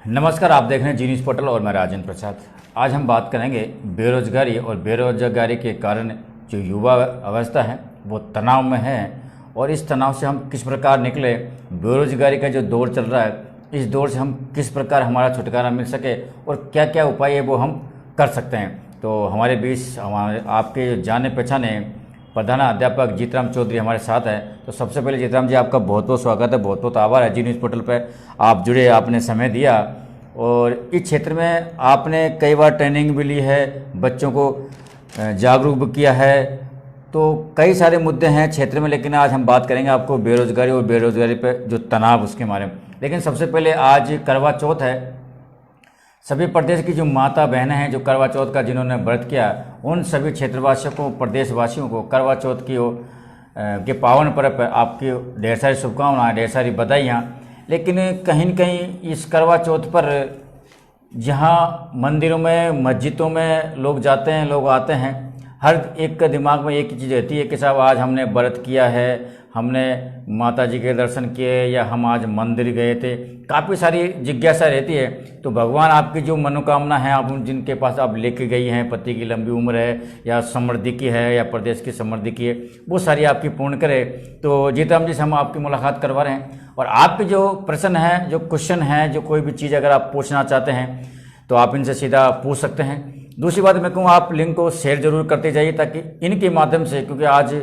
नमस्कार, आप देख रहे हैं जी न्यूज़ पोर्टल और मैं राजेंद्र प्रसाद। आज हम बात करेंगे बेरोजगारी और बेरोजगारी के कारण जो युवा अवस्था है वो तनाव में है और इस तनाव से हम किस प्रकार निकले। बेरोजगारी का जो दौर चल रहा है, इस दौर से हम किस प्रकार हमारा छुटकारा मिल सके और क्या क्या उपाय है वो हम कर सकते हैं। तो हमारे बीच हमारे आपके जाने पहचाने प्रधानाध्यापक जीतराम चौधरी हमारे साथ है। तो सबसे पहले जीतराम जी, आपका बहुत बहुत स्वागत है, बहुत बहुत आभार है जी न्यूज़ पोर्टल पर आप जुड़े, आपने समय दिया और इस क्षेत्र में आपने कई बार ट्रेनिंग भी ली है, बच्चों को जागरूक भी किया है। तो कई सारे मुद्दे हैं क्षेत्र में, लेकिन आज हम बात करेंगे आपको बेरोजगारी और बेरोजगारी पर जो तनाव उसके बारे में। लेकिन सबसे पहले आज करवा चौथ है, सभी प्रदेश की जो माता बहनें हैं जो करवा चौथ का जिन्होंने व्रत किया, उन सभी क्षेत्रवासियों को, प्रदेशवासियों को करवा चौथ की के पावन पर्व पर आपकी ढेर सारी शुभकामनाएं, ढेर सारी बधाइयाँ। लेकिन कहीं न कहीं इस करवा चौथ पर जहाँ मंदिरों में, मस्जिदों में लोग जाते हैं, लोग आते हैं, हर एक के दिमाग में एक ही चीज़ रहती है कि साहब आज हमने व्रत किया है, हमने माता जी के दर्शन किए या हम आज मंदिर गए थे। काफ़ी सारी जिज्ञासा रहती है। तो भगवान आपकी जो मनोकामना है, आप जिनके पास आप लेके गई हैं, पति की लंबी उम्र है या समृद्धि की है या प्रदेश की समृद्धि की है, वो सारी आपकी पूर्ण करे। तो जीतराम जी से हम आपकी मुलाकात करवा रहे हैं और आपके जो प्रश्न हैं, जो क्वेश्चन हैं, जो कोई भी चीज़ अगर आप पूछना चाहते हैं तो आप इनसे सीधा पूछ सकते हैं। दूसरी बात मैं कहूँ, आप लिंक को शेयर जरूर करते जाइए ताकि इनके माध्यम से, क्योंकि आज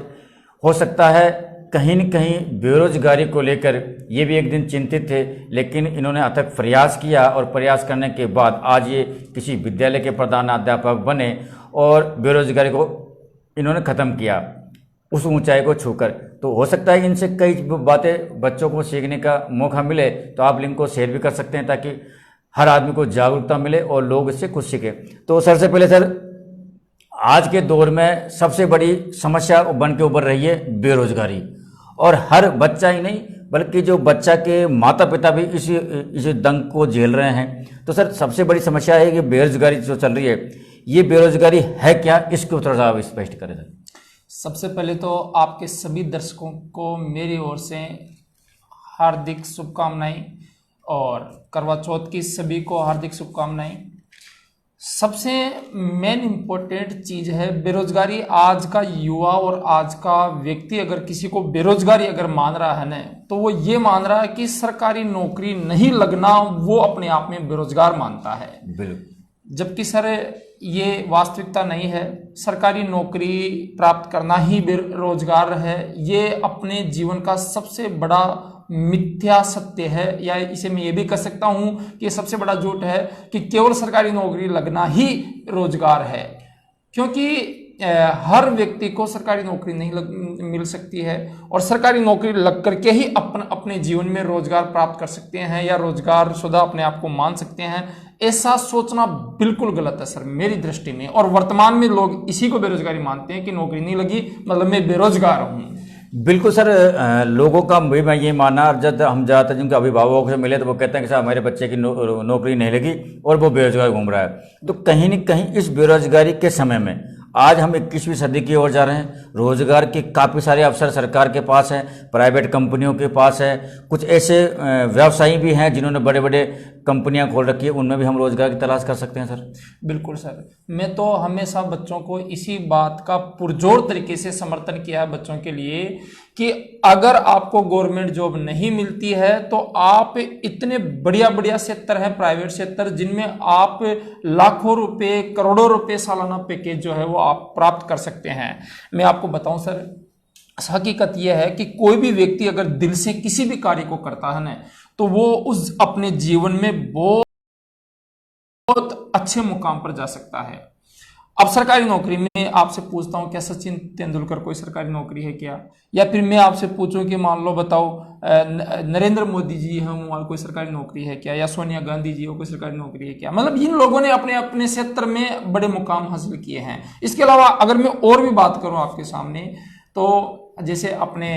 हो सकता है कहीं न कहीं बेरोजगारी को लेकर ये भी एक दिन चिंतित थे, लेकिन इन्होंने अथक प्रयास किया और प्रयास करने के बाद आज ये किसी विद्यालय के प्रधानाध्यापक बने और बेरोजगारी को इन्होंने ख़त्म किया उस ऊंचाई को छूकर। तो हो सकता है इनसे कई बातें बच्चों को सीखने का मौका मिले, तो आप लिंक को शेयर भी कर सकते हैं ताकि हर आदमी को जागरूकता मिले और लोग इससे कुछ सीखें। तो सबसे पहले सर, आज के दौर में सबसे बड़ी समस्या बन के उभर रही है बेरोजगारी, और हर बच्चा ही नहीं बल्कि जो बच्चा के माता पिता भी इसी दंग को झेल रहे हैं। तो सर, सबसे बड़ी समस्या है कि बेरोजगारी जो चल रही है, ये बेरोजगारी है क्या, इसके उत्तर आप स्पष्ट करें सर। सबसे पहले तो आपके सभी दर्शकों को मेरी ओर से हार्दिक शुभकामनाएं और करवा चौथ की सभी को हार्दिक शुभकामनाएं। सबसे मेन इम्पोर्टेंट चीज़ है बेरोजगारी। आज का युवा और आज का व्यक्ति अगर किसी को बेरोजगारी अगर मान रहा है ना, तो वो ये मान रहा है कि सरकारी नौकरी नहीं लगना वो अपने आप में बेरोजगार मानता है। बिल्कुल। जबकि सर ये वास्तविकता नहीं है। सरकारी नौकरी प्राप्त करना ही बेरोजगार है, ये अपने जीवन का सबसे बड़ा मिथ्या सत्य है। या इसे मैं ये भी कह सकता हूं कि सबसे बड़ा झूठ है कि केवल सरकारी नौकरी लगना ही रोजगार है, क्योंकि हर व्यक्ति को सरकारी नौकरी नहीं मिल सकती है और सरकारी नौकरी लग करके ही अपने जीवन में रोजगार प्राप्त कर सकते हैं या रोजगार शुदा अपने आप को मान सकते हैं। ऐसा सोचना बिल्कुल गलत है सर मेरी दृष्टि में। और वर्तमान में लोग इसी को बेरोजगारी मानते हैं कि नौकरी नहीं लगी मतलब मैं बेरोजगार हूँ। बिल्कुल सर, लोगों का भी मैं ये मानना, जब हम ज़्यादातर जिनके अभिभावकों से मिले तो वो कहते हैं कि साहब मेरे बच्चे की नौकरी नहीं लगी और वो बेरोजगार घूम रहा है। तो कहीं न कहीं इस बेरोजगारी के समय में आज हम 21वीं सदी की ओर जा रहे हैं। रोजगार के काफ़ी सारे अवसर सरकार के पास हैं, प्राइवेट कंपनियों के पास है, कुछ ऐसे व्यवसायी भी हैं जिन्होंने बड़े बड़े कंपनियां खोल रखी है, उनमें भी हम रोजगार की तलाश कर सकते हैं सर। बिल्कुल सर, मैं तो हमेशा बच्चों को इसी बात का पुरजोर तरीके से समर्थन किया है बच्चों के लिए कि अगर आपको गवर्नमेंट जॉब नहीं मिलती है तो आप इतने बढ़िया बढ़िया क्षेत्र हैं, प्राइवेट क्षेत्र, जिनमें आप लाखों रुपए, करोड़ों रुपए सालाना पैकेज जो है वो आप प्राप्त कर सकते हैं। मैं आपको बताऊं सर, हकीकत यह है कि कोई भी व्यक्ति अगर दिल से किसी भी कार्य को करता है ना, तो वो उस अपने जीवन में बहुत अच्छे मुकाम पर जा सकता है। अब सरकारी नौकरी में आपसे पूछता हूं, क्या सचिन तेंदुलकर कोई सरकारी नौकरी है क्या? या फिर मैं आपसे पूछूं कि मान लो बताओ नरेंद्र मोदी जी हम कोई सरकारी नौकरी है क्या? या सोनिया गांधी जी हो कोई सरकारी नौकरी है क्या? मतलब इन लोगों ने अपने अपने क्षेत्र में बड़े मुकाम हासिल किए हैं। इसके अलावा अगर मैं और भी बात करूं आपके सामने, तो जैसे अपने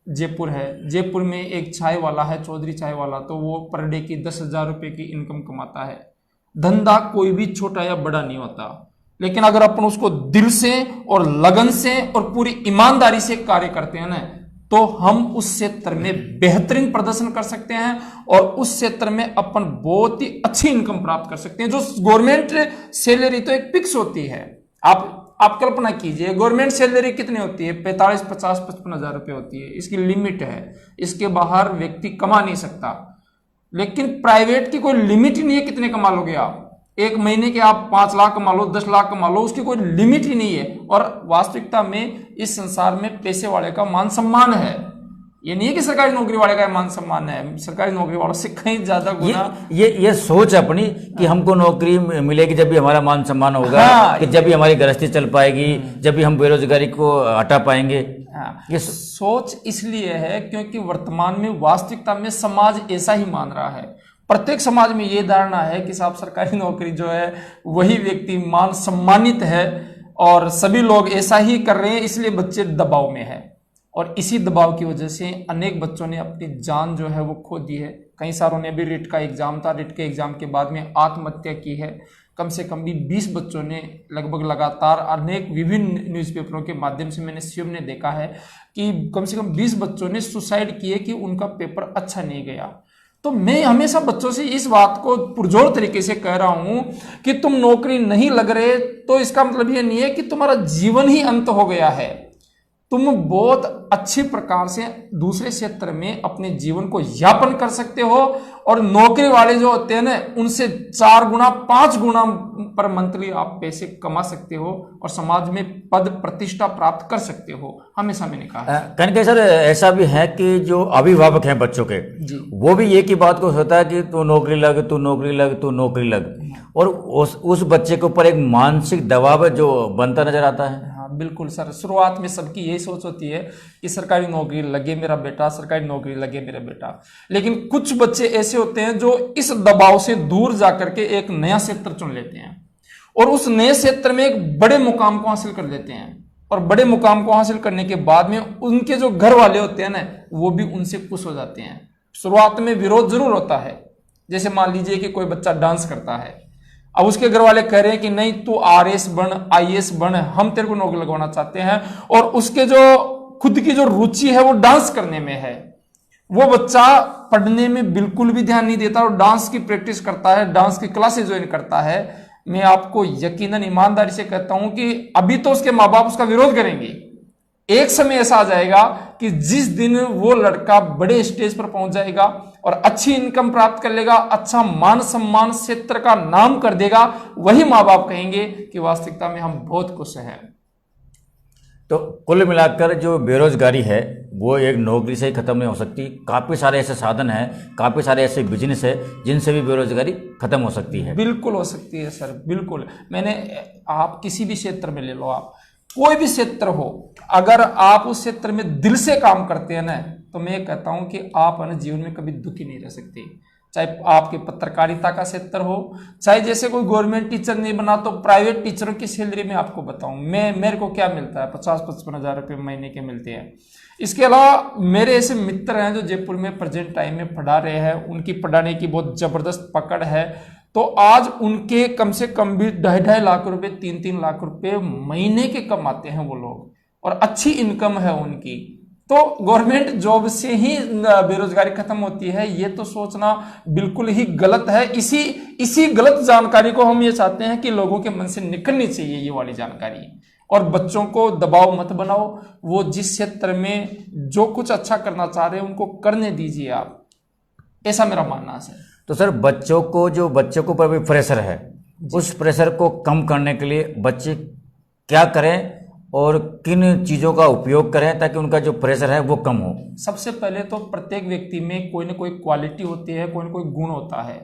जयपुर है, जयपुर में एक चाय वाला है, चौधरी चाय वाला, तो वो पर डे की 10,000 रुपये की इनकम कमाता है। धंधा कोई भी छोटा या बड़ा नहीं होता, लेकिन अगर अपन उसको दिल से और लगन से और पूरी ईमानदारी से कार्य करते हैं ना, तो हम उस क्षेत्र में बेहतरीन प्रदर्शन कर सकते हैं और उस क्षेत्र में अपन बहुत ही अच्छी इनकम प्राप्त कर सकते हैं। जो गवर्नमेंट सैलरी तो एक फिक्स होती है, आप कल्पना कीजिए गवर्नमेंट सैलरी कितनी होती है, 45, 50, 55 हजार रुपये होती है, इसकी लिमिट है, इसके बाहर व्यक्ति कमा नहीं सकता। लेकिन प्राइवेट की कोई लिमिट ही नहीं है, कितने कमा लोगे आप, एक महीने के आप 5 लाख कमा लो, 10 लाख कमा लो, उसकी कोई लिमिट ही नहीं है। और वास्तविकता में इस संसार में पैसे वाले का मान सम्मान है, ये नहीं है कि सरकारी नौकरी वाले का मान सम्मान है, सरकारी नौकरी वालों से कहीं ज्यादा गुना ये सोच अपनी कि हमको नौकरी मिलेगी जब भी हमारा मान सम्मान होगा, कि जब भी हमारी गृहस्थी चल पाएगी, जब भी हम बेरोजगारी को हटा पाएंगे। ये सोच इसलिए है क्योंकि वर्तमान में वास्तविकता में समाज ऐसा ही मान रहा है। प्रत्येक समाज में ये धारणा है कि साहब सरकारी नौकरी जो है वही व्यक्ति मान सम्मानित है और सभी लोग ऐसा ही कर रहे हैं, इसलिए बच्चे दबाव में है। और इसी दबाव की वजह से अनेक बच्चों ने अपनी जान जो है वो खो दी है। कई सारों ने भी रिट का एग्जाम था, रिट के एग्जाम के बाद में आत्महत्या की है। कम से कम भी 20 बच्चों ने लगभग लगातार अनेक विभिन्न न्यूज़पेपरों के माध्यम से मैंने स्वयं ने देखा है कि कम से कम 20 बच्चों ने सुसाइड किए कि उनका पेपर अच्छा नहीं गया। तो मैं हमेशा बच्चों से इस बात को पुरजोर तरीके से कह रहा हूं कि तुम नौकरी नहीं लग रहे तो इसका मतलब ये नहीं है कि तुम्हारा जीवन ही अंत हो गया है। तुम बहुत अच्छे प्रकार से दूसरे क्षेत्र में अपने जीवन को यापन कर सकते हो और नौकरी वाले जो होते हैं ना उनसे 4 गुना 5 गुना पर मंथली आप पैसे कमा सकते हो और समाज में पद प्रतिष्ठा प्राप्त कर सकते हो। हमेशा मैंने कहा कहीं सर ऐसा भी है कि जो अभिभावक हैं बच्चों के वो भी एक ही बात को सोचता है कि तू नौकरी लग, तू नौकरी लग, तू नौकरी लग, और उस बच्चे के ऊपर एक मानसिक दबाव है जो बनता नजर आता है। बिल्कुल सर, शुरुआत में सबकी यही सोच होती है कि सरकारी नौकरी लगे मेरा बेटा, सरकारी नौकरी लगे मेरा बेटा। लेकिन कुछ बच्चे ऐसे होते हैं जो इस दबाव से दूर जाकर के एक नया क्षेत्र चुन लेते हैं और उस नए क्षेत्र में एक बड़े मुकाम को हासिल कर लेते हैं। और बड़े मुकाम को हासिल करने के बाद में उनके जो घर वाले होते हैं ना वो भी उनसे खुश हो जाते हैं। शुरुआत में विरोध जरूर होता है, जैसे मान लीजिए कि कोई बच्चा डांस करता है, अब उसके घर वाले कह रहे हैं कि नहीं तू RS बन, IAS बन, हम तेरे को नौकरी लगवाना चाहते हैं, और उसके जो खुद की जो रुचि है वो डांस करने में है, वो बच्चा पढ़ने में बिल्कुल भी ध्यान नहीं देता और डांस की प्रैक्टिस करता है, डांस की क्लासेस ज्वाइन करता है। मैं आपको यकीनन ईमानदारी से कहता हूं कि अभी तो उसके माँ बाप उसका विरोध करेंगे, एक समय ऐसा आ जाएगा कि जिस दिन वो लड़का बड़े स्टेज पर पहुंच जाएगा और अच्छी इनकम प्राप्त कर लेगा, अच्छा मान सम्मान क्षेत्र का नाम कर देगा, वही माँ बाप कहेंगे कि वास्तविकता में हम बहुत खुश हैं। तो कुल मिलाकर जो बेरोजगारी है वो एक नौकरी से ही खत्म नहीं हो सकती। काफ़ी सारे ऐसे साधन हैं, काफ़ी सारे ऐसे बिजनेस है जिनसे भी बेरोजगारी खत्म हो सकती है। बिल्कुल हो सकती है सर, बिल्कुल। आप किसी भी क्षेत्र में ले लो, आप कोई भी क्षेत्र हो, अगर आप उस क्षेत्र में दिल से काम करते हैं ना तो मैं कहता हूं कि आप अपने जीवन में कभी दुखी नहीं रह सकते। चाहे आपके पत्रकारिता का क्षेत्र हो, चाहे जैसे कोई गवर्नमेंट टीचर नहीं बना तो प्राइवेट टीचरों की सैलरी में आपको बताऊं मेरे को क्या मिलता है, 50-55 हजार रुपये महीने के मिलते हैं। इसके अलावा मेरे ऐसे मित्र हैं जो जयपुर में प्रेजेंट टाइम में पढ़ा रहे हैं, उनकी पढ़ाने की बहुत जबरदस्त पकड़ है, तो आज उनके कम से कम भी 2.5 लाख रुपए 3-3 लाख रुपए महीने के कमाते हैं वो लोग, और अच्छी इनकम है उनकी। तो गवर्नमेंट जॉब से ही बेरोजगारी खत्म होती है, ये तो सोचना बिल्कुल ही गलत है। इसी गलत जानकारी को हम ये चाहते हैं कि लोगों के मन से निकलनी चाहिए ये वाली जानकारी, और बच्चों को दबाव मत बनाओ। वो जिस क्षेत्र में जो कुछ अच्छा करना चाह रहे हैं उनको करने दीजिए आप, ऐसा मेरा मानना है। तो सर बच्चों को ऊपर भी प्रेशर है, उस प्रेशर को कम करने के लिए बच्चे क्या करें और किन चीज़ों का उपयोग करें ताकि उनका जो प्रेशर है वो कम हो? सबसे पहले तो प्रत्येक व्यक्ति में कोई ना कोई क्वालिटी होती है, कोई ना कोई गुण होता है,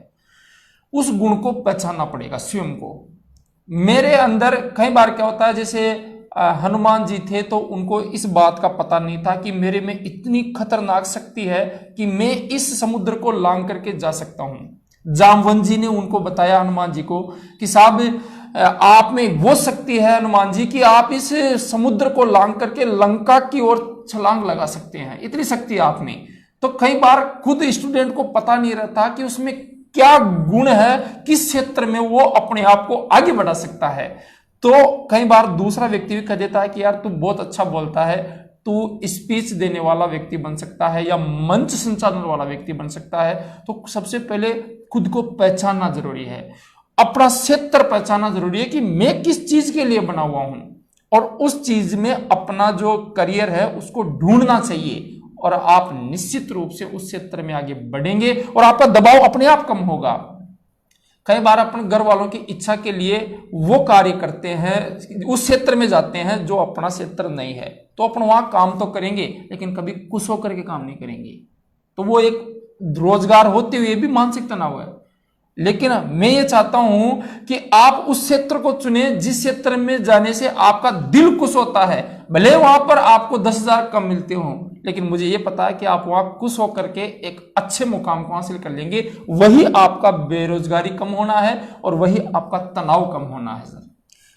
उस गुण को पहचानना पड़ेगा स्वयं को। मेरे अंदर कई बार क्या होता है, जैसे हनुमान जी थे तो उनको इस बात का पता नहीं था कि मेरे में इतनी खतरनाक शक्ति है कि मैं इस समुद्र को लांग करके जा सकता हूं। जामवंत जी ने उनको बताया हनुमान जी को कि साहब आप में वो शक्ति है हनुमान जी कि आप इस समुद्र को लांग करके लंका की ओर छलांग लगा सकते हैं, इतनी शक्ति आप में। तो कई बार खुद स्टूडेंट को पता नहीं रहता कि उसमें क्या गुण है, किस क्षेत्र में वो अपने आप को आगे बढ़ा सकता है। तो कई बार दूसरा व्यक्ति भी कह देता है कि यार तू बहुत अच्छा बोलता है, तू स्पीच देने वाला व्यक्ति बन सकता है या मंच संचालन वाला व्यक्ति बन सकता है, तो सबसे पहले खुद को पहचानना जरूरी है, अपना क्षेत्र पहचानना जरूरी है कि मैं किस चीज के लिए बना हुआ हूं, और उस चीज में अपना जो करियर है उसको ढूंढना चाहिए, और आप निश्चित रूप से उस क्षेत्र में आगे बढ़ेंगे और आपका दबाव अपने आप कम होगा। कई बार अपन घर वालों की इच्छा के लिए वो कार्य करते हैं, उस क्षेत्र में जाते हैं जो अपना क्षेत्र नहीं है, तो अपन वहां काम तो करेंगे लेकिन कभी खुश होकर के काम नहीं करेंगे, तो वो एक रोजगार होते हुए भी मानसिक तनाव है। लेकिन मैं ये चाहता हूं कि आप उस क्षेत्र को चुने जिस क्षेत्र में जाने से आपका दिल खुश होता है, भले वहां पर आपको 10,000 कम मिलते हो, लेकिन मुझे ये पता है कि आप वहां खुश होकर के एक अच्छे मुकाम को हासिल कर लेंगे। वही आपका बेरोजगारी कम होना है और वही आपका तनाव कम होना है सर।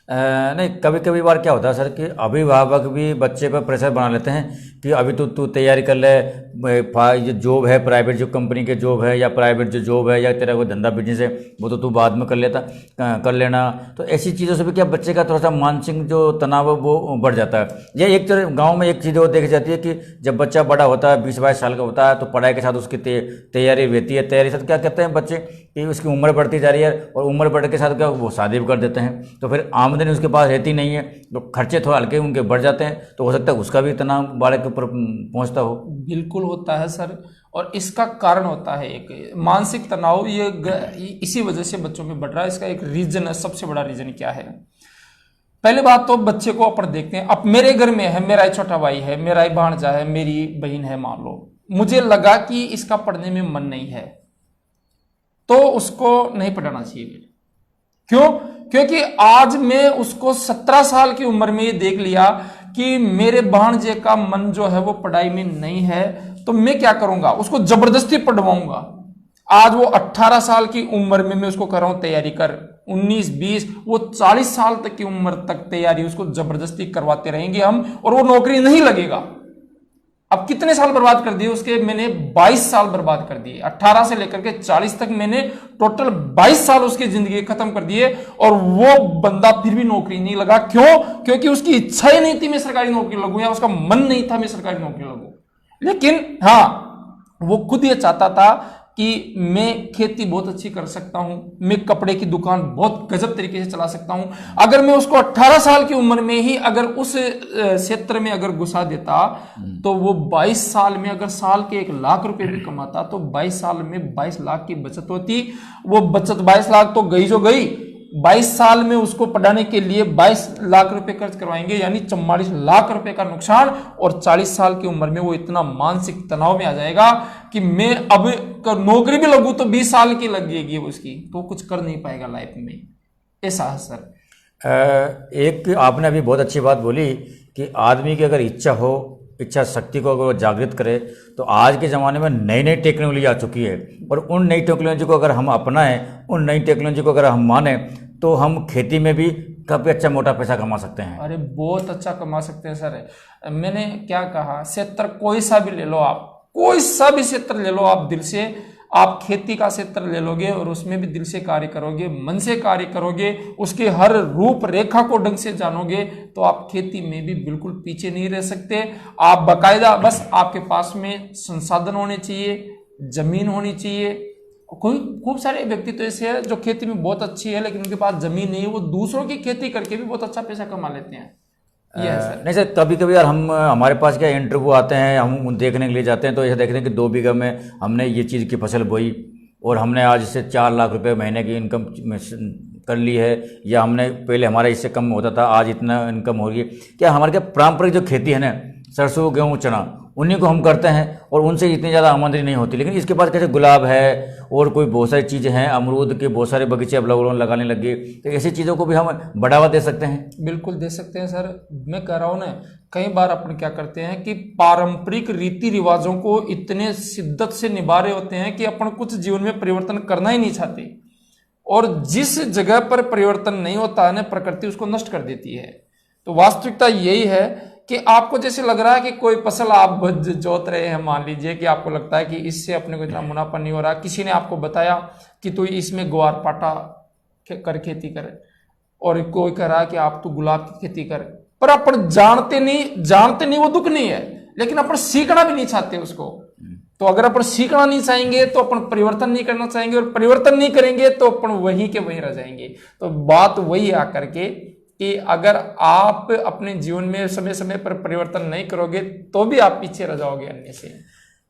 नहीं, कभी कभी बार क्या होता है सर कि अभिभावक भी बच्चे पर प्रेशर बना लेते हैं कि अभी तू तैयारी कर ले, जो जॉब है प्राइवेट, जो कंपनी के जॉब है या प्राइवेट जो जॉब है या तेरा कोई धंधा बिजनेस है वो तो तू बाद में कर लेना। तो ऐसी चीज़ों से भी क्या बच्चे का थोड़ा सा मानसिक जो तनाव है वो बढ़ जाता है। ये एक तरह गाँव में एक चीज़ वो देखी जाती है कि जब बच्चा बड़ा होता है 20-22 साल का होता है तो पढ़ाई के साथ उसकी तैयारी रहती है, तैयारी के साथ क्या कहते हैं बच्चे कि उसकी उम्र बढ़ती जा रही है, और उम्र बढ़ने के साथ क्या वो शादी भी कर देते हैं, तो फिर आमदनी उसके पास रहती नहीं है, तो खर्चे थोड़ा हल्के उनके बढ़ जाते हैं, तो हो सकता है उसका भी तनाव बालक के ऊपर पहुंचता हो। बिल्कुल होता है सर, और इसका कारण होता है एक मानसिक तनाव, ये इसी वजह से बच्चों में बढ़ रहा है। इसका एक रीजन है, सबसे बड़ा रीजन क्या है? पहले बात तो बच्चे को अपन देखते हैं, अब मेरे घर में है, मेरा एक छोटा भाई है, मेरा एक भांजा है, मेरी बहन है, मान लो मुझे लगा कि इसका पढ़ने में मन नहीं है तो उसको नहीं पढ़ाना चाहिए। क्यों? क्योंकि आज मैं उसको 17 साल की उम्र में ये देख लिया कि मेरे भांजे का मन जो है वो पढ़ाई में नहीं है, तो मैं क्या करूंगा, उसको जबरदस्ती पढ़वाऊंगा। आज वो 18 साल की उम्र में मैं उसको कर रहा हूं तैयारी कर, 19-20 वो 40 साल तक की उम्र तक तैयारी उसको जबरदस्ती करवाते रहेंगे हम, और वो नौकरी नहीं लगेगा। अब कितने साल बर्बाद कर दिए उसके? मैंने 22 साल बर्बाद कर दिए, 18 से लेकर के 40 तक मैंने टोटल 22 साल उसकी जिंदगी खत्म कर दिए, और वो बंदा फिर भी नौकरी नहीं लगा। क्यों? क्योंकि उसकी इच्छा ही नहीं थी मैं सरकारी नौकरी लगूं, या उसका मन नहीं था मैं सरकारी नौकरी लगूं। लेकिन हाँ, वो खुद ये चाहता था कि मैं खेती बहुत अच्छी कर सकता हूं, मैं कपड़े की दुकान बहुत गजब तरीके से चला सकता हूं। अगर मैं उसको 18 साल की उम्र में ही अगर उस क्षेत्र में अगर घुसा देता तो वो 22 साल में अगर साल के 1 लाख रुपए भी कमाता तो 22 साल में 22 लाख की बचत होती। वो बचत 22 लाख तो गई जो गई, 22 साल में उसको पढ़ाने के लिए 22 लाख रुपए खर्च करवाएंगे, यानी 44 लाख रुपए का नुकसान। और 40 साल की उम्र में वो इतना मानसिक तनाव में आ जाएगा कि मैं अब नौकरी भी लगूं तो 20 साल की लगेगी उसकी, तो कुछ कर नहीं पाएगा लाइफ में। ऐसा है सर। एक आपने अभी बहुत अच्छी बात बोली कि आदमी की अगर इच्छा हो, इच्छा शक्ति को अगर वो जागृत करे, तो आज के ज़माने में नई नई टेक्नोलॉजी आ चुकी है, और उन नई टेक्नोलॉजी को अगर हम अपनाएं, उन नई टेक्नोलॉजी को अगर हम माने, तो हम खेती में भी काफ़ी अच्छा मोटा पैसा कमा सकते हैं। अरे बहुत अच्छा कमा सकते हैं सर। मैंने क्या कहा, क्षेत्र कोई सा भी ले लो आप, कोई सा भी क्षेत्र ले लो आप, दिल से आप खेती का क्षेत्र ले लोगे और उसमें भी दिल से कार्य करोगे, मन से कार्य करोगे, उसके हर रूप रेखा को ढंग से जानोगे, तो आप खेती में भी बिल्कुल पीछे नहीं रह सकते। आप बाकायदा, बस आपके पास में संसाधन होने चाहिए, जमीन होनी चाहिए। कोई खूब सारे व्यक्ति तो ऐसे हैं जो खेती में बहुत अच्छी है लेकिन उनके पास जमीन नहीं है, वो दूसरों की खेती करके भी बहुत अच्छा पैसा कमा लेते हैं। नहीं सर, कभी कभी यार हमारे पास क्या इंटरव्यू आते हैं, हम देखने के लिए जाते हैं, तो ऐसा देखते हैं कि 2 बीघा में हमने ये चीज़ की फसल बोई और हमने आज इससे 4 लाख रुपए महीने की इनकम कर ली है, या हमने पहले हमारा इससे कम होता था आज इतना इनकम हो रही है। क्या हमारे क्या पारंपरिक जो खेती है ना, सरसों गेहूँ चना, उन्हीं को हम करते हैं और उनसे इतनी ज़्यादा आमदनी नहीं होती। लेकिन इसके पास कैसे गुलाब है और कोई बहुत सारी चीज़ें हैं, अमरूद के बहुत सारे बगीचे अब लोग लगाने लग गए, तो ऐसी चीज़ों को भी हम बढ़ावा दे सकते हैं। बिल्कुल दे सकते हैं सर। मैं कह रहा हूँ ना, कई बार अपन क्या करते हैं कि पारंपरिक रीति रिवाजों को इतने शिद्दत से निभा रहे होते हैं कि अपन कुछ जीवन में परिवर्तन करना ही नहीं चाहते, और जिस जगह पर परिवर्तन नहीं होता है ना, प्रकृति उसको नष्ट कर देती है। तो वास्तविकता यही है कि आपको जैसे लग रहा है कि कोई फसल आप जोत रहे हैं, मान लीजिए कि आपको लगता है कि इससे अपने को इतना मुनाफा नहीं हो रहा, किसी ने आपको बताया कि तू इसमें ग्वार पाटा कर खेती कर, और कोई कह रहा है कि आप तो गुलाब की खेती कर, पर अपन जानते नहीं वो दुख नहीं है, लेकिन अपन सीखना भी नहीं चाहते उसको। तो अगर अपन सीखना नहीं चाहेंगे तो अपन परिवर्तन नहीं करना चाहेंगे, और परिवर्तन नहीं करेंगे तो अपन वहीं के वहीं रह जाएंगे। तो बात वही आकर के कि अगर आप अपने जीवन में समय समय पर परिवर्तन नहीं करोगे तो भी आप पीछे रह जाओगे अन्य से।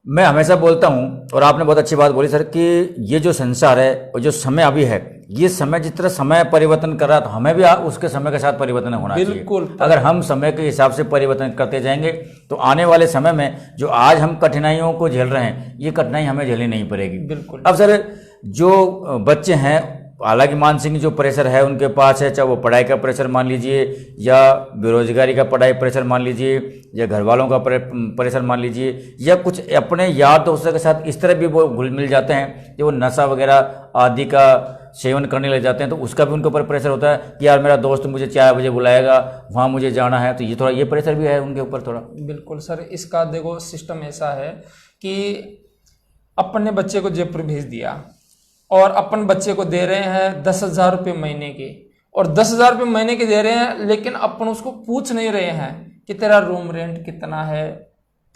मैं हमेशा बोलता हूँ, और आपने बहुत अच्छी बात बोली सर, कि ये जो संसार है और जो समय अभी है, ये समय जिस तरह समय परिवर्तन कर रहा है तो हमें भी उसके समय के साथ परिवर्तन होना चाहिए। बिल्कुल। अगर हम समय के हिसाब से परिवर्तन करते जाएंगे तो आने वाले समय में जो आज हम कठिनाइयों को झेल रहे हैं, ये कठिनाई हमें झेलनी नहीं पड़ेगी। बिल्कुल। अब सर, जो बच्चे हैं, हालांकि मानसिक जो प्रेशर है उनके पास है, चाहे वो पढ़ाई का प्रेशर मान लीजिए, या बेरोजगारी का पढ़ाई प्रेशर मान लीजिए, या घर वालों का प्रेशर मान लीजिए, या कुछ अपने यार दोस्तों के साथ इस तरह भी वो घुल मिल जाते हैं कि वो नशा वगैरह आदि का सेवन करने लग जाते हैं, तो उसका भी उनके ऊपर प्रेशर होता है कि यार मेरा दोस्त मुझे 4 बजे बुलाएगा, वहाँ मुझे जाना है। तो ये थोड़ा ये प्रेशर भी है उनके ऊपर थोड़ा। बिल्कुल सर, इसका देखो सिस्टम ऐसा है कि अपन ने बच्चे को जयपुर भेज दिया और अपन बच्चे को दे रहे हैं 10,000 रुपये महीने के, और 10,000 रुपये महीने के दे रहे हैं, लेकिन अपन उसको पूछ नहीं रहे हैं कि तेरा रूम रेंट कितना है,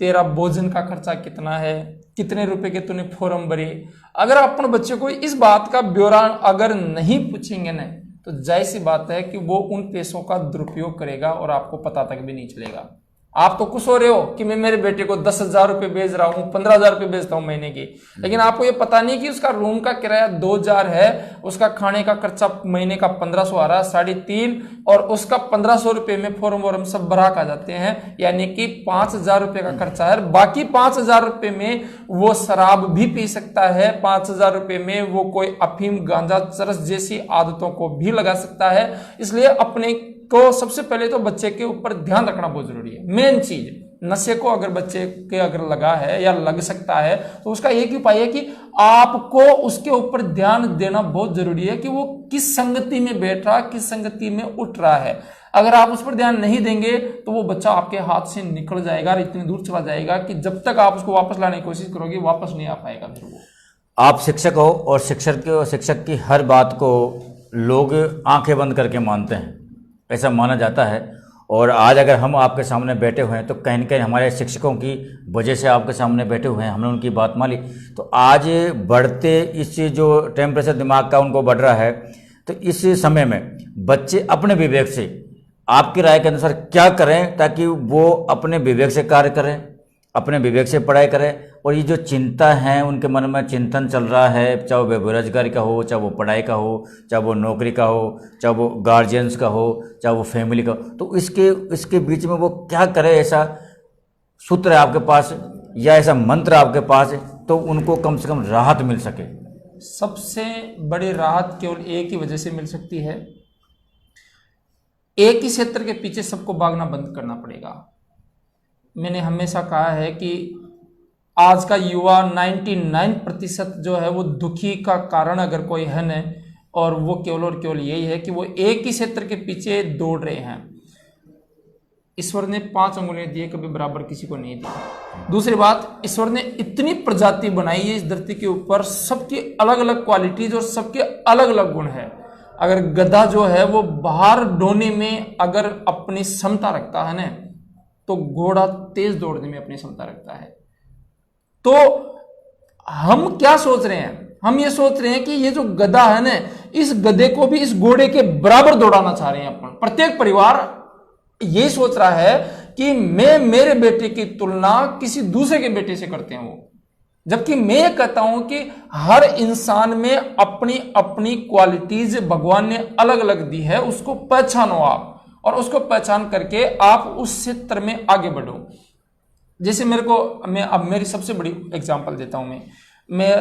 तेरा भोजन का खर्चा कितना है, कितने रुपए के तूने फॉर्म भरे। अगर अपन बच्चे को इस बात का ब्यौरा अगर नहीं पूछेंगे ना, तो जाहिर सी बात है कि वो उन पैसों का दुरुपयोग करेगा और आपको पता तक भी नहीं चलेगा। आप तो खुश हो रहे हो कि मैं मेरे बेटे को 10,000 रुपये भेज रहा हूँ, 15,000 रुपये भेजता हूँ महीने की, लेकिन आपको ये पता नहीं कि उसका रूम का किराया 2,000 है, उसका खाने का खर्चा महीने का 1,500 आ रहा है, 3.5, और उसका 1,500 रुपये में फॉर्म वॉर्म सब भरा आ जाते हैं, यानी कि 5,000 रुपये का खर्चा है। बाकी 5,000 रुपये में वो शराब भी पी सकता है, 5,000 रुपये में वो कोई अफीम गांजा चरस जैसी आदतों को भी लगा सकता है। इसलिए अपने को सबसे पहले तो बच्चे के ऊपर ध्यान रखना बहुत जरूरी है। मेन चीज, नशे को अगर बच्चे के अगर लगा है या लग सकता है तो उसका एक ही उपाय है कि आपको उसके ऊपर ध्यान देना बहुत जरूरी है कि वो किस संगति में बैठ रहा, किस संगति में उठ रहा है। अगर आप उस पर ध्यान नहीं देंगे तो वो बच्चा आपके हाथ से निकल जाएगा और इतनी दूर चला जाएगा कि जब तक आप उसको वापस लाने की कोशिश करोगे वापस नहीं आ पाएगा। फिर वो आप शिक्षक हो और शिक्षक की हर बात को लोग आंखें बंद करके मानते हैं, ऐसा माना जाता है। और आज अगर हम आपके सामने बैठे हुए हैं तो कहीं न कहीं हमारे शिक्षकों की वजह से आपके सामने बैठे हुए हैं, हमने उनकी बात मान ली। तो आज बढ़ते इस जो टेम्परेचर दिमाग का उनको बढ़ रहा है, तो इस समय में बच्चे अपने विवेक से, आपकी राय के अनुसार क्या करें ताकि वो अपने विवेक से कार्य करें, अपने विवेक से पढ़ाई करें, और ये जो चिंता है उनके मन में चिंतन चल रहा है, चाहे वो बेरोजगारी का हो, चाहे वो पढ़ाई का हो, चाहे वो नौकरी का हो, चाहे वो गार्जियंस का हो, चाहे वो फैमिली का हो, तो इसके बीच में वो क्या करे? ऐसा सूत्र है आपके पास या ऐसा मंत्र आपके पास है तो उनको कम से कम राहत मिल सके? सबसे बड़ी राहत केवल एक ही वजह से मिल सकती है, एक ही क्षेत्र के पीछे सबको भागना बंद करना पड़ेगा। मैंने हमेशा कहा है कि आज का युवा 99% जो है वो दुखी का कारण अगर कोई है न, और वो केवल और केवल यही है कि वो एक ही क्षेत्र के पीछे दौड़ रहे हैं। ईश्वर ने 5 अंगुलियां दी, कभी बराबर किसी को नहीं दी। दूसरी बात, ईश्वर ने इतनी प्रजाति बनाई है इस धरती के ऊपर, सबकी अलग अलग क्वालिटीज और सबके अलग अलग गुण है। अगर गधा जो है वो बाहर ढोने में अगर अपनी क्षमता रखता है ना, तो घोड़ा तेज दौड़ने में अपनी क्षमता रखता है। तो हम क्या सोच रहे हैं? हम ये सोच रहे हैं कि ये जो गधा है ना, इस गधे को भी इस घोड़े के बराबर दौड़ाना चाह रहे हैं अपन। प्रत्येक परिवार ये सोच रहा है कि मैं मेरे बेटे की तुलना किसी दूसरे के बेटे से करते हैं वो, जबकि मैं ये कहता हूं कि हर इंसान में अपनी अपनी क्वालिटीज भगवान ने अलग अलग दी है, उसको पहचानो आप, और उसको पहचान करके आप उस क्षेत्र में आगे बढ़ो। जैसे मैं अब मेरी सबसे बड़ी एग्जांपल देता हूं। मैं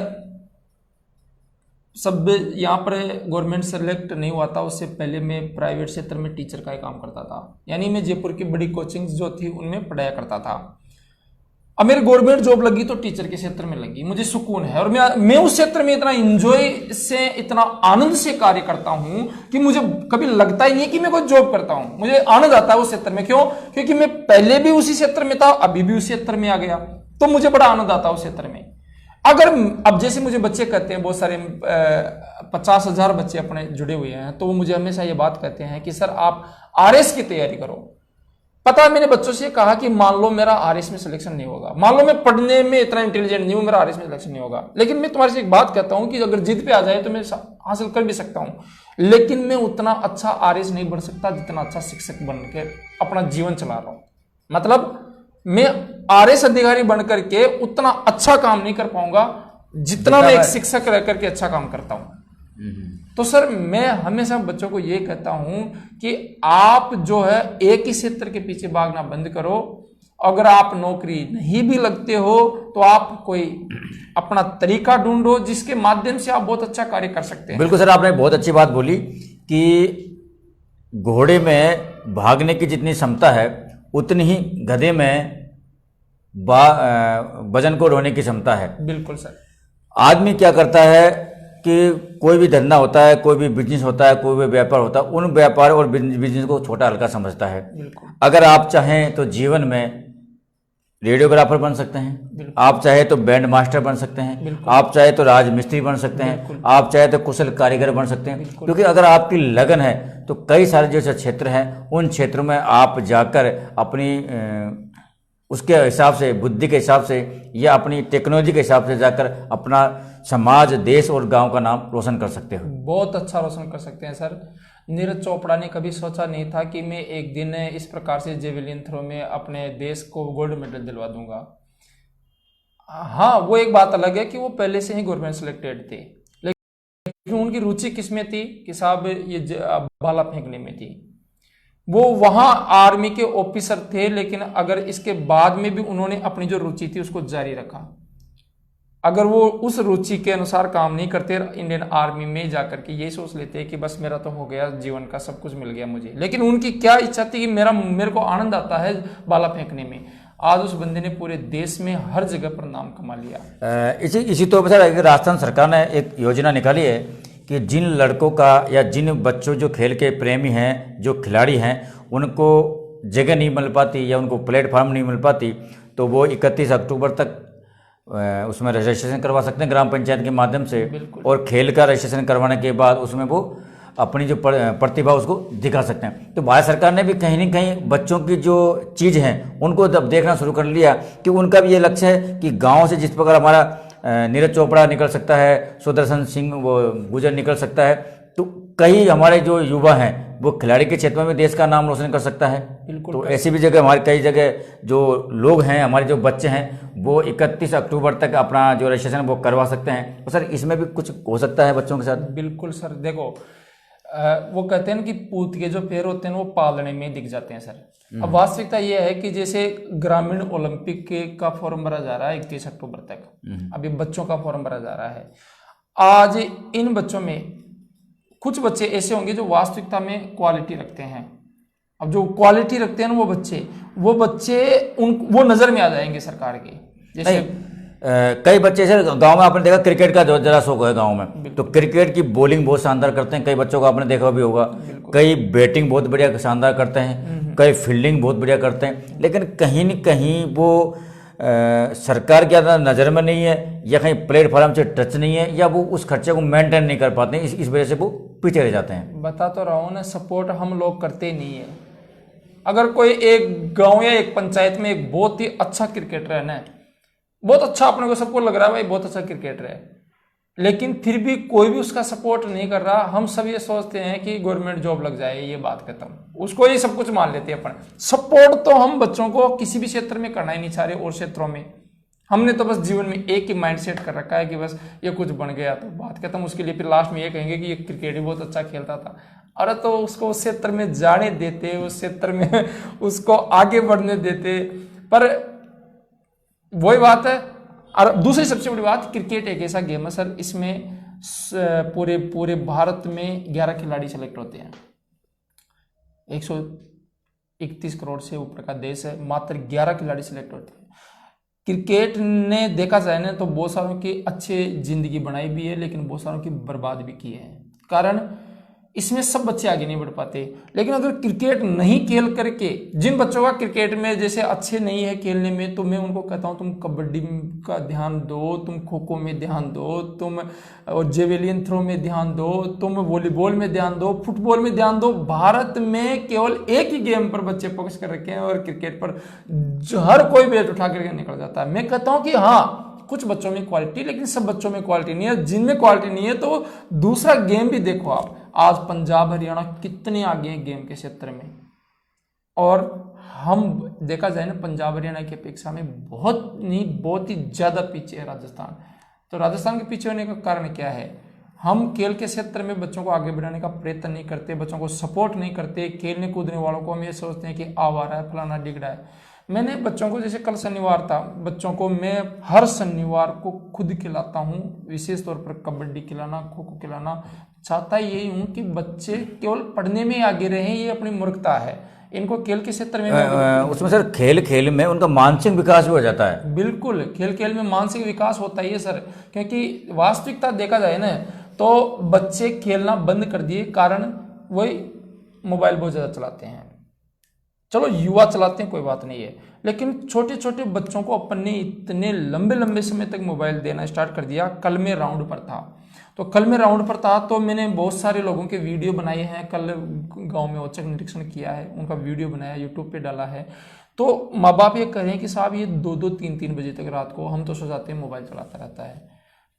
सब यहाँ पर गवर्नमेंट सेलेक्ट नहीं हुआ था, उससे पहले मैं प्राइवेट क्षेत्र में टीचर का ही काम करता था, यानी मैं जयपुर की बड़ी कोचिंग्स जो थी उनमें पढ़ाया करता था। अब मेरी गवर्नमेंट जॉब लगी तो टीचर के क्षेत्र में लगी, मुझे सुकून है, और मैं उस क्षेत्र में इतना एंजॉय से, इतना आनंद से कार्य करता हूं कि मुझे कभी लगता ही नहीं कि मैं कोई जॉब करता हूं। मुझे आनंद आता है उस क्षेत्र में। क्यों? क्योंकि मैं पहले भी उसी क्षेत्र में था, अभी भी उसी क्षेत्र में आ गया, तो मुझे बड़ा आनंद आता है उस क्षेत्र में। अगर अब जैसे मुझे बच्चे कहते हैं, बहुत सारे 50,000 बच्चे अपने जुड़े हुए हैं, तो वो मुझे हमेशा ये बात कहते हैं कि सर आप RS की तैयारी करो। पता है, मैंने बच्चों से कहा कि मान लो मेरा आरएस में सिलेक्शन नहीं होगा, मान लो मैं पढ़ने में इतना इंटेलिजेंट नहीं हूं, मेरा आरएस में सिलेक्शन नहीं होगा, लेकिन मैं तुम्हारे से एक बात कहता हूं कि अगर जिद पे आ जाए तो मैं हासिल कर भी सकता हूं, लेकिन मैं उतना अच्छा आरएस नहीं बन सकता जितना अच्छा शिक्षक बन के अपना जीवन चला रहा हूं। मतलब मैं आरएस अधिकारी बन करके उतना अच्छा काम नहीं कर पाऊंगा जितना मैं एक शिक्षक रह करके अच्छा काम करता हूं। तो सर मैं हमेशा बच्चों को ये कहता हूं कि आप जो है एक ही क्षेत्र के पीछे भागना बंद करो। अगर आप नौकरी नहीं भी लगते हो तो आप कोई अपना तरीका ढूंढो जिसके माध्यम से आप बहुत अच्छा कार्य कर सकते हैं। बिल्कुल सर, आपने बहुत अच्छी बात बोली कि घोड़े में भागने की जितनी क्षमता है उतनी ही गधे में वजन को ढोने की क्षमता है। बिल्कुल सर। आदमी क्या करता है कि कोई भी धंधा होता है, कोई भी बिजनेस होता है, कोई भी व्यापार होता है, उन व्यापार और बिजनेस को छोटा हल्का समझता है। बिल्कुल। अगर आप चाहें तो जीवन में रेडियोग्राफर बन सकते हैं, आप चाहे तो बैंड मास्टर बन सकते हैं, आप चाहे तो राजमिस्त्री बन सकते हैं, आप चाहे तो कुशल कारीगर बन सकते हैं। क्योंकि अगर आपकी लगन है तो कई सारे जैसे क्षेत्र हैं उन क्षेत्रों में आप जाकर अपनी उसके हिसाब से, बुद्धि के हिसाब से या अपनी टेक्नोलॉजी के हिसाब से जाकर अपना समाज, देश और गांव का नाम रोशन कर सकते हो। बहुत अच्छा रोशन कर सकते हैं सर। नीरज चोपड़ा ने कभी सोचा नहीं था कि मैं एक दिन इस प्रकार से जेवलिन थ्रो में अपने देश को गोल्ड मेडल दिलवा दूंगा। हाँ, वो एक बात अलग है कि वो पहले से ही गवर्नमेंट सिलेक्टेड थे, लेकिन उनकी रुचि किसमें थी कि साहब ये भाला फेंकने में थी। वो वहां आर्मी के ऑफिसर थे, लेकिन अगर इसके बाद में भी उन्होंने अपनी जो रुचि थी उसको जारी रखा। अगर वो उस रुचि के अनुसार काम नहीं करते, इंडियन आर्मी में जाकर के ये सोच लेते कि बस मेरा तो हो गया, जीवन का सब कुछ मिल गया मुझे, लेकिन उनकी क्या इच्छा थी कि मेरे को आनंद आता है भाला फेंकने में। आज उस बंदे ने पूरे देश में हर जगह पर नाम कमा लिया। इसी तो सर राजस्थान सरकार ने एक योजना निकाली है कि जिन लड़कों का या जिन बच्चों जो खेल के प्रेमी हैं, जो खिलाड़ी हैं, उनको जगह नहीं मिल पाती या उनको प्लेटफॉर्म नहीं मिल पाती, तो वो 31 अक्टूबर तक उसमें रजिस्ट्रेशन करवा सकते हैं ग्राम पंचायत के माध्यम से। और खेल का रजिस्ट्रेशन करवाने के बाद उसमें वो अपनी जो प्रतिभा उसको दिखा सकते हैं। तो भारत सरकार ने भी कहीं ना कहीं बच्चों की जो चीज़ हैं उनको जब देखना शुरू कर लिया कि उनका भी ये लक्ष्य है कि गाँव से जिस प्रकार हमारा नीरज चोपड़ा निकल सकता है, सुदर्शन सिंह वो गुजर निकल सकता है, तो कई हमारे जो युवा हैं वो खिलाड़ी के क्षेत्र में भी देश का नाम रोशन कर सकता है। बिल्कुल। तो ऐसी भी जगह हमारी कई जगह जो लोग हैं, हमारे जो बच्चे हैं, वो 31 अक्टूबर तक अपना जो रजिस्ट्रेशन वो करवा सकते हैं। तो सर इसमें भी कुछ हो सकता है बच्चों के साथ? बिल्कुल सर। देखो वो कहते हैं कि पूत के जो पैर होते हैं वो पालने में दिख जाते हैं सर। अब वास्तविकता ये है कि जैसे ग्रामीण ओलंपिक का फॉर्म भरा जा रहा है 31 अक्टूबर तक, अभी बच्चों का फॉर्म भरा जा रहा है। आज इन बच्चों में कुछ बच्चे ऐसे होंगे जो वास्तविकता में क्वालिटी रखते हैं। अब जो क्वालिटी रखते हैं ना वो बच्चे वो नजर में आ जाएंगे सरकार के। जैसे कई बच्चे सर गांव में आपने देखा क्रिकेट का जरा शौक है गांव में, तो क्रिकेट की बॉलिंग बहुत शानदार करते हैं। कई बच्चों को आपने देखा भी होगा, कई बैटिंग बहुत बढ़िया शानदार करते हैं, कई फील्डिंग बहुत बढ़िया करते हैं। लेकिन कहीं न कहीं वो सरकार के नज़र में नहीं है या कहीं प्लेटफॉर्म से टच नहीं है या वो उस खर्चे को मेंटेन नहीं कर पाते हैं, इस वजह से वो पीछे रह जाते हैं। बता तो रहा हूँ ना, सपोर्ट हम लोग करते ही नहीं है। अगर कोई एक गांव या एक पंचायत में एक बहुत ही अच्छा क्रिकेटर है ना, बहुत अच्छा, अपने को सबको लग रहा है भाई बहुत अच्छा क्रिकेटर है, लेकिन फिर भी कोई भी उसका सपोर्ट नहीं कर रहा, हम सब ये सोचते हैं कि गवर्नमेंट जॉब लग जाए, ये बात खत्म, उसको ये सब कुछ मान लेते हैं अपन। सपोर्ट तो हम बच्चों को किसी भी क्षेत्र में करना ही नहीं चाह रहे, और क्षेत्रों में हमने तो बस जीवन में एक ही माइंडसेट कर रखा है कि बस ये कुछ बन गया तो बात खत्म। उसके लिए फिर लास्ट में ये कहेंगे कि ये क्रिकेट भी बहुत अच्छा खेलता था। अरे तो उसको उस क्षेत्र में जाने देते, उस क्षेत्र में उसको आगे बढ़ने देते। पर वही बात है। और दूसरी सबसे बड़ी बात, क्रिकेट एक ऐसा गेम है सर, इसमें पूरे भारत में 11 खिलाड़ी सेलेक्ट होते हैं। 131 करोड़ से ऊपर का देश है, मात्र 11 खिलाड़ी सेलेक्ट होते हैं। क्रिकेट ने देखा जाए ना तो बहुत सारों की अच्छी जिंदगी बनाई भी है, लेकिन बहुत सारों की बर्बाद भी की है। कारण इसमें सब बच्चे आगे नहीं बढ़ पाते। लेकिन अगर क्रिकेट नहीं खेल करके, जिन बच्चों का क्रिकेट में जैसे अच्छे नहीं है खेलने में, तो मैं उनको कहता हूँ तुम कबड्डी का ध्यान दो, तुम खो खो में ध्यान दो, तुम और जेवेलियन थ्रो में ध्यान दो, तुम वॉलीबॉल में ध्यान दो, फुटबॉल में ध्यान दो। भारत में केवल एक ही गेम पर बच्चे फोकस कर रखे हैं और क्रिकेट पर हर कोई बैट उठा करके निकल जाता है। मैं कहता हूँ कि हाँ, कुछ बच्चों में क्वालिटी, लेकिन सब बच्चों में क्वालिटी नहीं है। जिनमें क्वालिटी नहीं है तो दूसरा गेम भी देखो आप। आज पंजाब हरियाणा कितने आगे हैं गेम के क्षेत्र में, और हम देखा जाए ना पंजाब हरियाणा की अपेक्षा में बहुत ही ज्यादा पीछे है राजस्थान। तो राजस्थान के पीछे होने का कारण क्या है? हम खेल के क्षेत्र में बच्चों को आगे बढ़ाने का प्रयत्न नहीं करते, बच्चों को सपोर्ट नहीं करते। खेलने कूदने वालों को हम ये सोचते हैं कि आवारा है, फलाना डिगड़ा है। मैंने बच्चों को, जैसे कल शनिवार था, बच्चों को मैं हर शनिवार को खुद खिलाता हूँ, विशेष तौर पर कबड्डी खिलाना, खो खो खिलाना। चाहता यही हूँ कि बच्चे केवल पढ़ने में आगे रहें, ये अपनी मूर्खता है। इनको खेल के क्षेत्र में उसमें सर खेल खेल में उनका मानसिक विकास भी हो जाता है। बिल्कुल, खेल खेल में मानसिक विकास होता ही है सर, क्योंकि वास्तविकता देखा जाए ना तो बच्चे खेलना बंद कर दिए, कारण वही मोबाइल बहुत ज़्यादा चलाते हैं। चलो युवा चलाते हैं कोई बात नहीं है, लेकिन छोटे छोटे बच्चों को अपन ने इतने लंबे लंबे समय तक मोबाइल देना स्टार्ट कर दिया। कल मैं राउंड पर था, तो मैंने बहुत सारे लोगों के वीडियो बनाए हैं। कल गांव में औचक निरीक्षण किया है, उनका वीडियो बनाया, यूट्यूब पे डाला है। तो माँ बाप ये कह रहे हैं कि साहब ये 2-2, 3-3 बजे तक रात को हम तो सो जाते हैं, मोबाइल चलाता रहता है।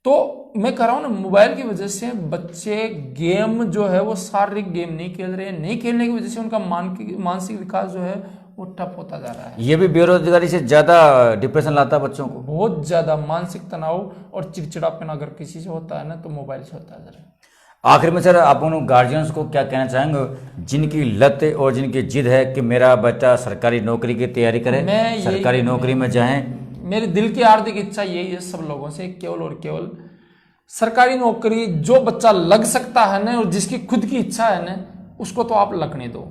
तो मैं कह रहा हूँ ना, मोबाइल की वजह से बच्चे गेम जो है वो शारीरिक गेम नहीं खेल रहे हैं। नहीं खेलने की वजह से उनका मानसिक विकास जो है वो ठप होता जा रहा है। ये भी बेरोजगारी से ज़्यादा डिप्रेशन लाता है बच्चों को, बहुत ज़्यादा मानसिक तनाव और चिड़चिड़ापन अगर किसी से होता है ना तो मोबाइल से होता है जरा। आखिर में सर आप उन गार्जियंस को क्या कहना चाहेंगे जिनकी लत और जिनकी जिद है कि मेरा बच्चा सरकारी नौकरी की तैयारी करे, सरकारी नौकरी में जाएं? मेरे दिल की हार्दिक इच्छा यही है सब लोगों से, केवल और केवल सरकारी नौकरी जो बच्चा लग सकता है ना और जिसकी खुद की इच्छा है ना, उसको तो आप लगने दो।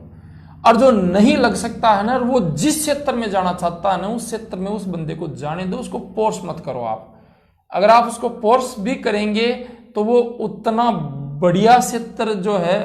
और जो नहीं लग सकता है ना, वो जिस क्षेत्र में जाना चाहता है ना, उस क्षेत्र में उस बंदे को जाने दो, उसको फोर्स मत करो आप। अगर आप उसको फोर्स भी करेंगे तो वो उतना बढ़िया क्षेत्र जो है,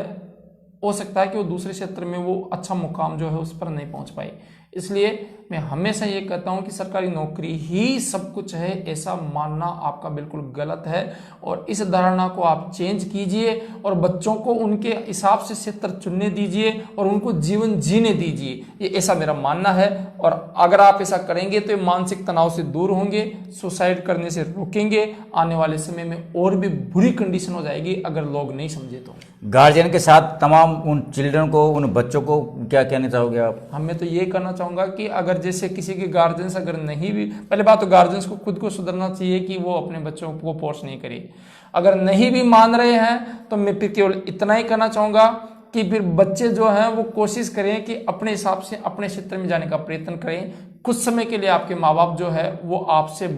हो सकता है कि वो दूसरे क्षेत्र में वो अच्छा मुकाम जो है उस पर नहीं पहुंच पाए। इसलिए मैं हमेशा ये कहता हूं कि सरकारी नौकरी ही सब कुछ है, ऐसा मानना आपका बिल्कुल गलत है। और इस धारणा को आप चेंज कीजिए और बच्चों को उनके हिसाब से क्षेत्र चुनने दीजिए और उनको जीवन जीने दीजिए, ये ऐसा मेरा मानना है। और अगर आप ऐसा करेंगे तो ये मानसिक तनाव से दूर होंगे, सुसाइड करने से रोकेंगे। आने वाले समय में और भी बुरी कंडीशन हो जाएगी अगर लोग नहीं समझे तो। गार्जियन के साथ तमाम उन चिल्ड्रन को, उन बच्चों को क्या कहना चाहोगे आप? हमें तो ये करना चाहूँगा कि अगर जैसे किसी के गार्जियंस अगर नहीं भी, पहले बात तो गार्जियंस को खुद को सुधरना चाहिए कि वो अपने बच्चों को फोर्स नहीं करे। अगर नहीं भी मान रहे हैं तो मैं फिर केवल इतना ही कहना चाहूँगा कि फिर बच्चे जो हैं वो कोशिश करें कि अपने हिसाब से अपने क्षेत्र में जाने का प्रयत्न करें। कुछ समय के लिए आपके माँ बाप जो है वो आपसे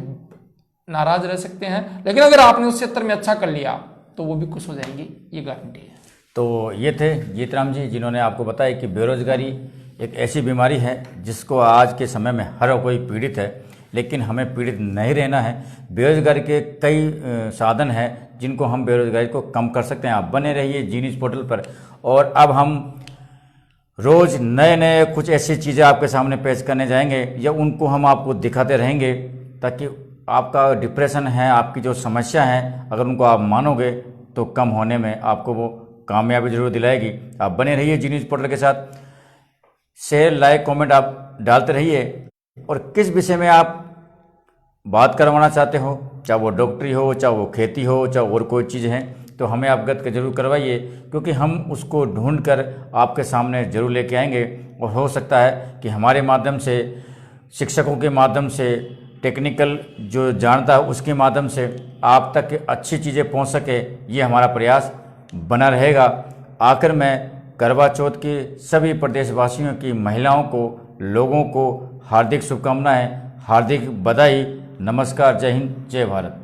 नाराज रह सकते हैं, लेकिन अगर आपने उस क्षेत्र में अच्छा कर लिया तो वो भी खुश हो जाएंगे, ये गारंटी है। तो ये थे जीतराम जी, जिन्होंने आपको बताया कि बेरोजगारी एक ऐसी बीमारी है जिसको आज के समय में हर कोई पीड़ित है, लेकिन हमें पीड़ित नहीं रहना है। बेरोजगारी के कई साधन हैं जिनको हम बेरोजगारी को कम कर सकते हैं। आप बने रहिए जी न्यूज़ पोर्टल पर, और अब हम रोज़ नए नए कुछ ऐसी चीज़ें आपके सामने पेश करने जाएंगे या उनको हम आपको दिखाते रहेंगे, ताकि आपका डिप्रेशन है, आपकी जो समस्या है, अगर उनको आप मानोगे तो कम होने में आपको वो कामयाबी जरूर दिलाएगी। आप बने रहिए जी न्यूज़ पोर्टल के साथ, शेयर लाइक कमेंट आप डालते रहिए। और किस विषय में आप बात करवाना चाहते हो, चाहे वो डॉक्टरी हो, चाहे वो खेती हो, चाहे और कोई चीज़ है, तो हमें अवगत कर जरूर करवाइए, क्योंकि हम उसको ढूंढ कर आपके सामने जरूर लेके आएंगे। और हो सकता है कि हमारे माध्यम से, शिक्षकों के माध्यम से, टेक्निकल जो जानता है उसके माध्यम से आप तक अच्छी चीज़ें पहुंच सके, ये हमारा प्रयास बना रहेगा। आखिर में करवा चौथ के सभी प्रदेशवासियों की महिलाओं को, लोगों को हार्दिक शुभकामनाएं, हार्दिक बधाई। नमस्कार, जय हिंद, जय भारत।